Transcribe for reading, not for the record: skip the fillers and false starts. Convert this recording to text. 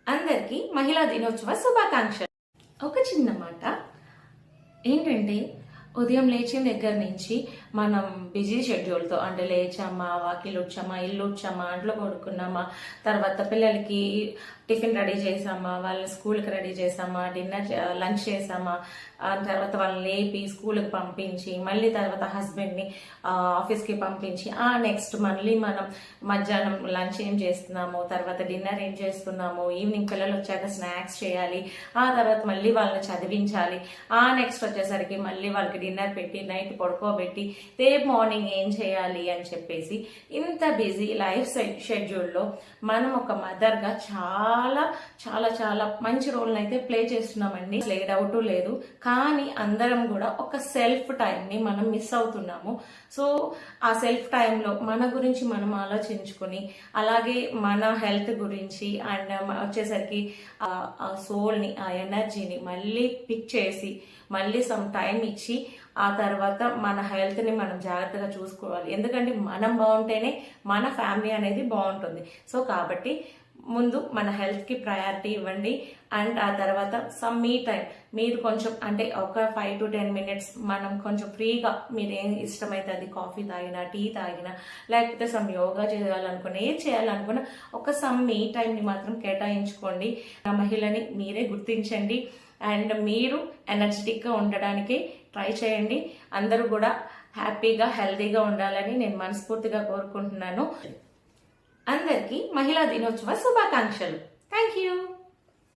అందరికీ మహిళా దినోత్సవ శుభాకాంక్షలు. ఒక చిన్న మాట ఏంటంటే, ఉదయం లేచిన దగ్గర నుంచి మనం బిజీ షెడ్యూల్తో అంటే లేచామా, వాకిలు ఉడ్చామా, ఇల్లు ఉడ్చామా, అంట్లో పడుకున్నామా, తర్వాత పిల్లలకి టిఫిన్ రెడీ చేసామా, వాళ్ళని స్కూల్కి రెడీ చేసామా, డిన్నర్ లంచ్ చేసామా, తర్వాత వాళ్ళని లేపి స్కూల్కి పంపించి మళ్ళీ తర్వాత హస్బెండ్ని ఆఫీస్కి పంపించి నెక్స్ట్ మళ్ళీ మనం మధ్యాహ్నం లంచ్ ఏం చేస్తున్నాము, తర్వాత డిన్నర్ ఏం చేస్తున్నాము, ఈవినింగ్ పిల్లలు వచ్చాక స్నాక్స్ చేయాలి, ఆ తర్వాత మళ్ళీ వాళ్ళని చదివించాలి, నెక్స్ట్ వచ్చేసరికి మళ్ళీ వాళ్ళకి డిన్నర్ పెట్టి నైట్ పడుకోబెట్టి రేపు మార్నింగ్ ఏం చేయాలి అని చెప్పేసి ఇంత బిజీ లైఫ్ షెడ్యూల్లో మనం ఒక మదర్గా చాలా చాలా చాలా మంచి రోల్ని అయితే ప్లే చేస్తున్నామండి, ఏ డౌట్ లేదు. కానీ అందరం కూడా ఒక సెల్ఫ్ టైంని మనం మిస్ అవుతున్నాము. సో ఆ సెల్ఫ్ టైంలో మన గురించి మనం ఆలోచించుకుని, అలాగే మన హెల్త్ గురించి అండ్ వచ్చేసరికి ఆ సోల్ని, ఆ ఎనర్జీని మళ్ళీ పిక్ చేసి మళ్ళీ సమ్ టైం ఇచ్చి ఆ తర్వాత మన హెల్త్ని మనం జాగ్రత్తగా చూసుకోవాలి. ఎందుకంటే మనం బాగుంటేనే మన ఫ్యామిలీ అనేది బాగుంటుంది. సో కాబట్టి ముందు మన హెల్త్కి ప్రయారిటీ ఇవ్వండి. అండ్ ఆ తర్వాత సమ్ మీ టైం మీరు కొంచెం అంటే ఒక 5 to 10 minutes మనం కొంచెం ఫ్రీగా మీరు ఏం ఇష్టమైతే అది కాఫీ తాగినా, టీ తాగినా, లేకపోతే సమ్ యోగా చేయాలనుకున్నా, ఏం చేయాలనుకున్నా ఒక సమ్ మీ టైంని మాత్రం కేటాయించుకోండి. ఆ మహిళని మీరే గుర్తించండి అండ్ మీరు ఎనర్జెటిక్గా ఉండడానికి ట్రై చేయండి. అందరూ కూడా హ్యాపీగా హెల్తీగా ఉండాలని నేను మనస్ఫూర్తిగా కోరుకుంటున్నాను. అందరికీ మహిళా దినోత్సవ శుభాకాంక్షలు. Thank you.